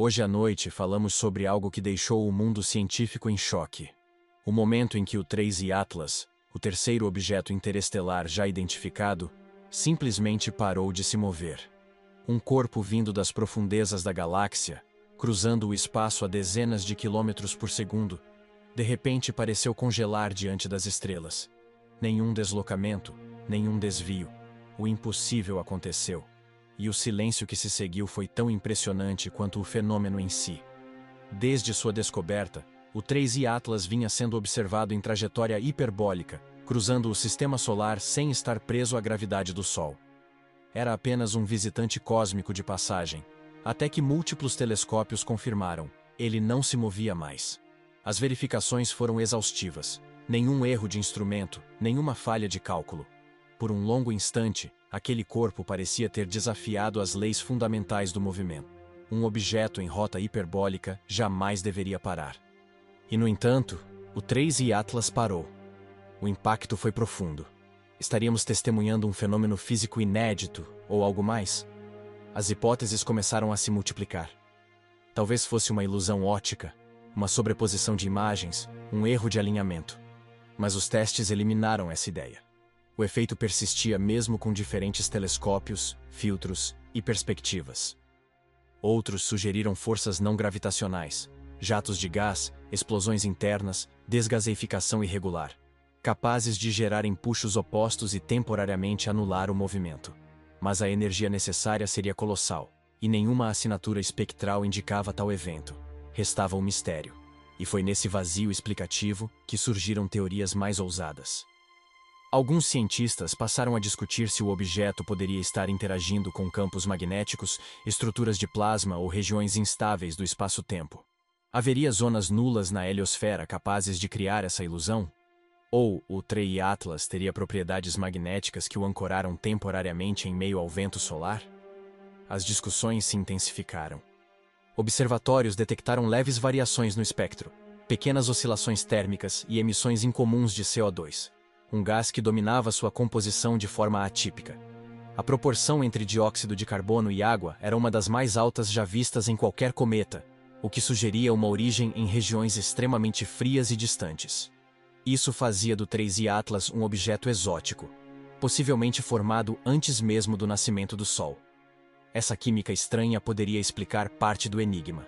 Hoje à noite falamos sobre algo que deixou o mundo científico em choque. O momento em que o 3I Atlas, o terceiro objeto interestelar já identificado, simplesmente parou de se mover. Um corpo vindo das profundezas da galáxia, cruzando o espaço a dezenas de quilômetros por segundo, de repente pareceu congelar diante das estrelas. Nenhum deslocamento, nenhum desvio. O impossível aconteceu. E o silêncio que se seguiu foi tão impressionante quanto o fenômeno em si. Desde sua descoberta, o 3I Atlas vinha sendo observado em trajetória hiperbólica, cruzando o sistema solar sem estar preso à gravidade do Sol. Era apenas um visitante cósmico de passagem, até que múltiplos telescópios confirmaram: ele não se movia mais. As verificações foram exaustivas. Nenhum erro de instrumento, nenhuma falha de cálculo. Por um longo instante, aquele corpo parecia ter desafiado as leis fundamentais do movimento. Um objeto em rota hiperbólica jamais deveria parar. E, no entanto, o 3I Atlas parou. O impacto foi profundo. Estaríamos testemunhando um fenômeno físico inédito, ou algo mais? As hipóteses começaram a se multiplicar. Talvez fosse uma ilusão óptica, uma sobreposição de imagens, um erro de alinhamento. Mas os testes eliminaram essa ideia. O efeito persistia mesmo com diferentes telescópios, filtros e perspectivas. Outros sugeriram forças não gravitacionais, jatos de gás, explosões internas, desgaseificação irregular, capazes de gerar empuxos opostos e temporariamente anular o movimento. Mas a energia necessária seria colossal, e nenhuma assinatura espectral indicava tal evento. Restava um mistério. E foi nesse vazio explicativo que surgiram teorias mais ousadas. Alguns cientistas passaram a discutir se o objeto poderia estar interagindo com campos magnéticos, estruturas de plasma ou regiões instáveis do espaço-tempo. Haveria zonas nulas na heliosfera capazes de criar essa ilusão? Ou o 3I Atlas teria propriedades magnéticas que o ancoraram temporariamente em meio ao vento solar? As discussões se intensificaram. Observatórios detectaram leves variações no espectro, pequenas oscilações térmicas e emissões incomuns de CO2, um gás que dominava sua composição de forma atípica. A proporção entre dióxido de carbono e água era uma das mais altas já vistas em qualquer cometa, o que sugeria uma origem em regiões extremamente frias e distantes. Isso fazia do 3I Atlas um objeto exótico, possivelmente formado antes mesmo do nascimento do Sol. Essa química estranha poderia explicar parte do enigma.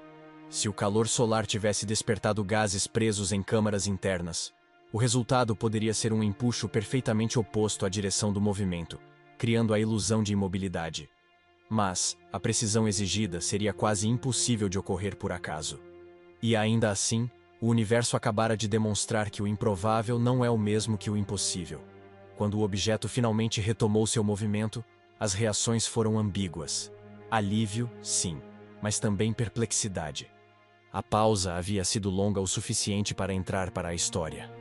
Se o calor solar tivesse despertado gases presos em câmaras internas, o resultado poderia ser um empuxo perfeitamente oposto à direção do movimento, criando a ilusão de imobilidade. Mas a precisão exigida seria quase impossível de ocorrer por acaso. E ainda assim, o universo acabara de demonstrar que o improvável não é o mesmo que o impossível. Quando o objeto finalmente retomou seu movimento, as reações foram ambíguas. Alívio, sim, mas também perplexidade. A pausa havia sido longa o suficiente para entrar para a história.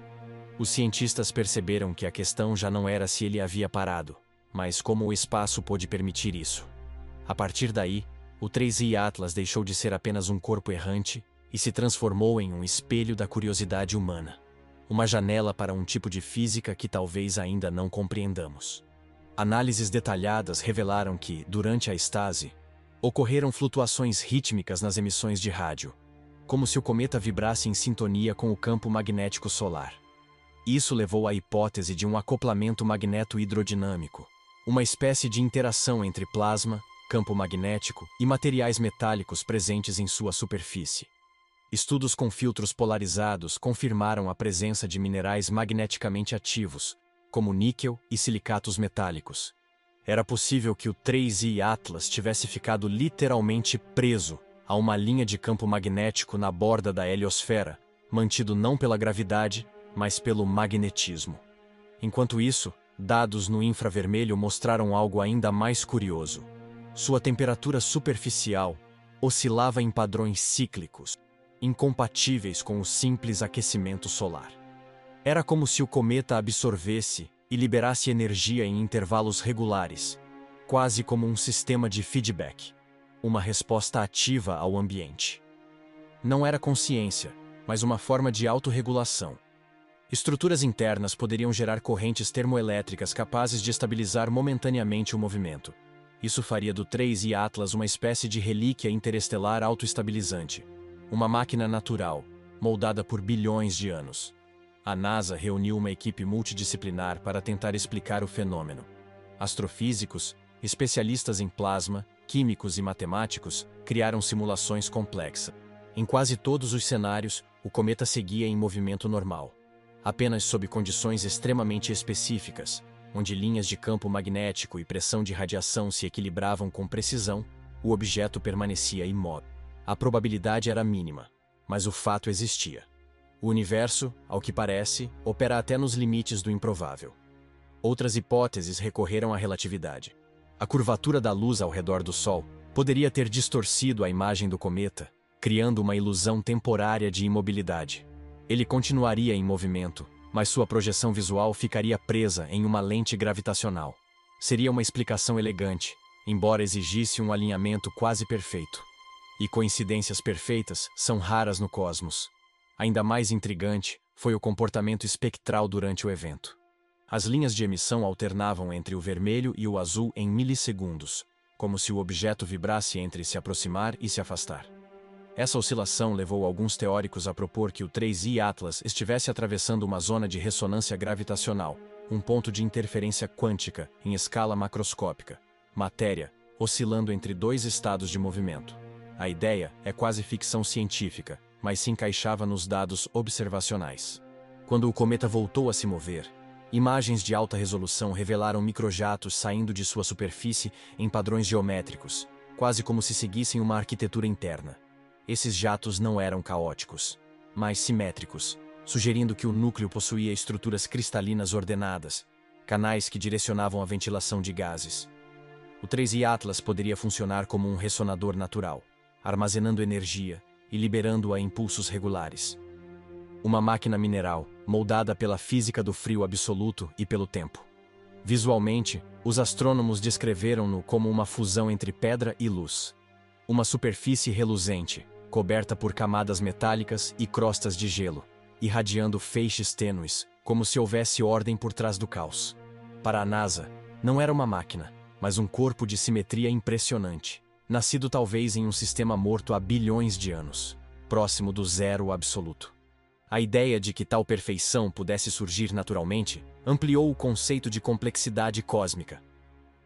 Os cientistas perceberam que a questão já não era se ele havia parado, mas como o espaço pôde permitir isso. A partir daí, o 3I Atlas deixou de ser apenas um corpo errante e se transformou em um espelho da curiosidade humana. Uma janela para um tipo de física que talvez ainda não compreendamos. Análises detalhadas revelaram que, durante a estase, ocorreram flutuações rítmicas nas emissões de rádio, como se o cometa vibrasse em sintonia com o campo magnético solar. Isso levou à hipótese de um acoplamento magneto-hidrodinâmico, uma espécie de interação entre plasma, campo magnético e materiais metálicos presentes em sua superfície. Estudos com filtros polarizados confirmaram a presença de minerais magneticamente ativos, como níquel e silicatos metálicos. Era possível que o 3I Atlas tivesse ficado literalmente preso a uma linha de campo magnético na borda da heliosfera, mantido não pela gravidade, mas pelo magnetismo. Enquanto isso, dados no infravermelho mostraram algo ainda mais curioso. Sua temperatura superficial oscilava em padrões cíclicos, incompatíveis com o simples aquecimento solar. Era como se o cometa absorvesse e liberasse energia em intervalos regulares, quase como um sistema de feedback, uma resposta ativa ao ambiente. Não era consciência, mas uma forma de autorregulação. Estruturas internas poderiam gerar correntes termoelétricas capazes de estabilizar momentaneamente o movimento. Isso faria do 3I Atlas uma espécie de relíquia interestelar autoestabilizante. Uma máquina natural, moldada por bilhões de anos. A NASA reuniu uma equipe multidisciplinar para tentar explicar o fenômeno. Astrofísicos, especialistas em plasma, químicos e matemáticos criaram simulações complexas. Em quase todos os cenários, o cometa seguia em movimento normal. Apenas sob condições extremamente específicas, onde linhas de campo magnético e pressão de radiação se equilibravam com precisão, o objeto permanecia imóvel. A probabilidade era mínima, mas o fato existia. O universo, ao que parece, opera até nos limites do improvável. Outras hipóteses recorreram à relatividade. A curvatura da luz ao redor do Sol poderia ter distorcido a imagem do cometa, criando uma ilusão temporária de imobilidade. Ele continuaria em movimento, mas sua projeção visual ficaria presa em uma lente gravitacional. Seria uma explicação elegante, embora exigisse um alinhamento quase perfeito. E coincidências perfeitas são raras no cosmos. Ainda mais intrigante foi o comportamento espectral durante o evento. As linhas de emissão alternavam entre o vermelho e o azul em milissegundos, como se o objeto vibrasse entre se aproximar e se afastar. Essa oscilação levou alguns teóricos a propor que o 3I Atlas estivesse atravessando uma zona de ressonância gravitacional, um ponto de interferência quântica em escala macroscópica, matéria, oscilando entre dois estados de movimento. A ideia é quase ficção científica, mas se encaixava nos dados observacionais. Quando o cometa voltou a se mover, imagens de alta resolução revelaram microjatos saindo de sua superfície em padrões geométricos, quase como se seguissem uma arquitetura interna. Esses jatos não eram caóticos, mas simétricos, sugerindo que o núcleo possuía estruturas cristalinas ordenadas, canais que direcionavam a ventilação de gases. O 3I Atlas poderia funcionar como um ressonador natural, armazenando energia e liberando-a em impulsos regulares. Uma máquina mineral, moldada pela física do frio absoluto e pelo tempo. Visualmente, os astrônomos descreveram-no como uma fusão entre pedra e luz. Uma superfície reluzente, coberta por camadas metálicas e crostas de gelo, irradiando feixes tênues, como se houvesse ordem por trás do caos. Para a NASA, não era uma máquina, mas um corpo de simetria impressionante, nascido talvez em um sistema morto há bilhões de anos, próximo do zero absoluto. A ideia de que tal perfeição pudesse surgir naturalmente ampliou o conceito de complexidade cósmica.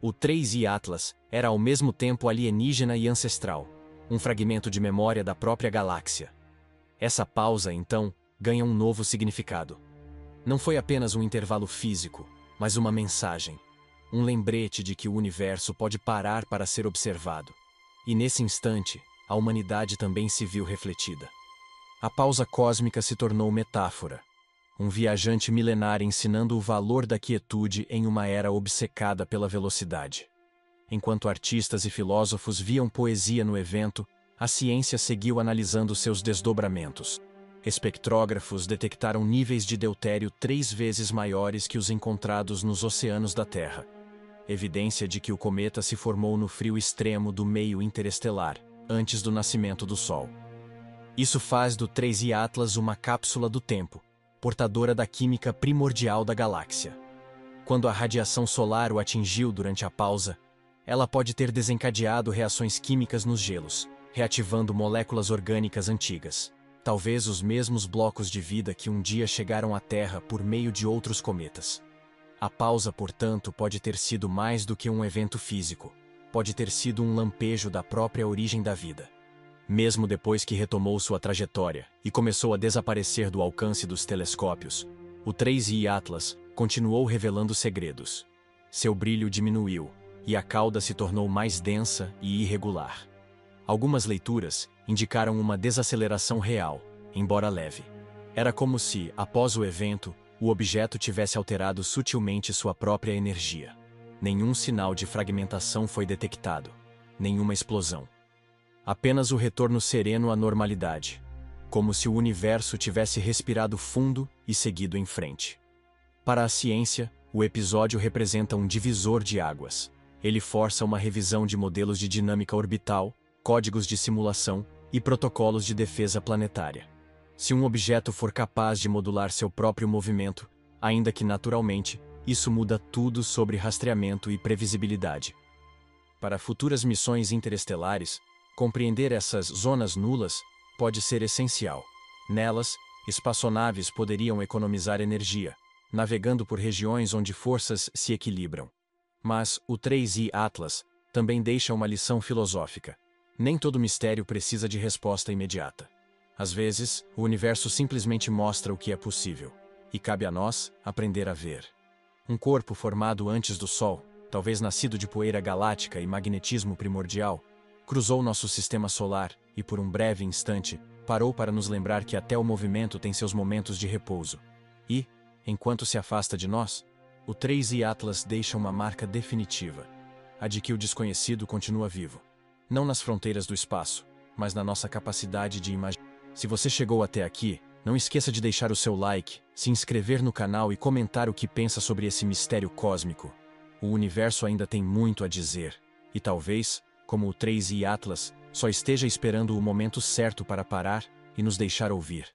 O 3I Atlas era ao mesmo tempo alienígena e ancestral, um fragmento de memória da própria galáxia. Essa pausa, então, ganha um novo significado. Não foi apenas um intervalo físico, mas uma mensagem, um lembrete de que o universo pode parar para ser observado. E nesse instante, a humanidade também se viu refletida. A pausa cósmica se tornou metáfora, um viajante milenar ensinando o valor da quietude em uma era obcecada pela velocidade. Enquanto artistas e filósofos viam poesia no evento, a ciência seguiu analisando seus desdobramentos. Espectrógrafos detectaram níveis de deutério 3 vezes maiores que os encontrados nos oceanos da Terra. Evidência de que o cometa se formou no frio extremo do meio interestelar, antes do nascimento do Sol. Isso faz do 3I Atlas uma cápsula do tempo, portadora da química primordial da galáxia. Quando a radiação solar o atingiu durante a pausa, ela pode ter desencadeado reações químicas nos gelos, reativando moléculas orgânicas antigas, talvez os mesmos blocos de vida que um dia chegaram à Terra por meio de outros cometas. A pausa, portanto, pode ter sido mais do que um evento físico, pode ter sido um lampejo da própria origem da vida. Mesmo depois que retomou sua trajetória e começou a desaparecer do alcance dos telescópios, o 3I Atlas continuou revelando segredos. Seu brilho diminuiu, e a cauda se tornou mais densa e irregular. Algumas leituras indicaram uma desaceleração real, embora leve. Era como se, após o evento, o objeto tivesse alterado sutilmente sua própria energia. Nenhum sinal de fragmentação foi detectado, nenhuma explosão. Apenas o retorno sereno à normalidade, como se o universo tivesse respirado fundo e seguido em frente. Para a ciência, o episódio representa um divisor de águas. Ele força uma revisão de modelos de dinâmica orbital, códigos de simulação e protocolos de defesa planetária. Se um objeto for capaz de modular seu próprio movimento, ainda que naturalmente, isso muda tudo sobre rastreamento e previsibilidade. Para futuras missões interestelares, compreender essas zonas nulas pode ser essencial. Nelas, espaçonaves poderiam economizar energia, navegando por regiões onde forças se equilibram. Mas o 3i Atlas também deixa uma lição filosófica. Nem todo mistério precisa de resposta imediata. Às vezes, o universo simplesmente mostra o que é possível, e cabe a nós aprender a ver. Um corpo formado antes do Sol, talvez nascido de poeira galáctica e magnetismo primordial, cruzou nosso sistema solar e, por um breve instante, parou para nos lembrar que até o movimento tem seus momentos de repouso. E, enquanto se afasta de nós, o 3i Atlas deixa uma marca definitiva, a de que o desconhecido continua vivo. Não nas fronteiras do espaço, mas na nossa capacidade de imaginar. Se você chegou até aqui, não esqueça de deixar o seu like, se inscrever no canal e comentar o que pensa sobre esse mistério cósmico. O universo ainda tem muito a dizer, e talvez, como o 3i Atlas, só esteja esperando o momento certo para parar e nos deixar ouvir.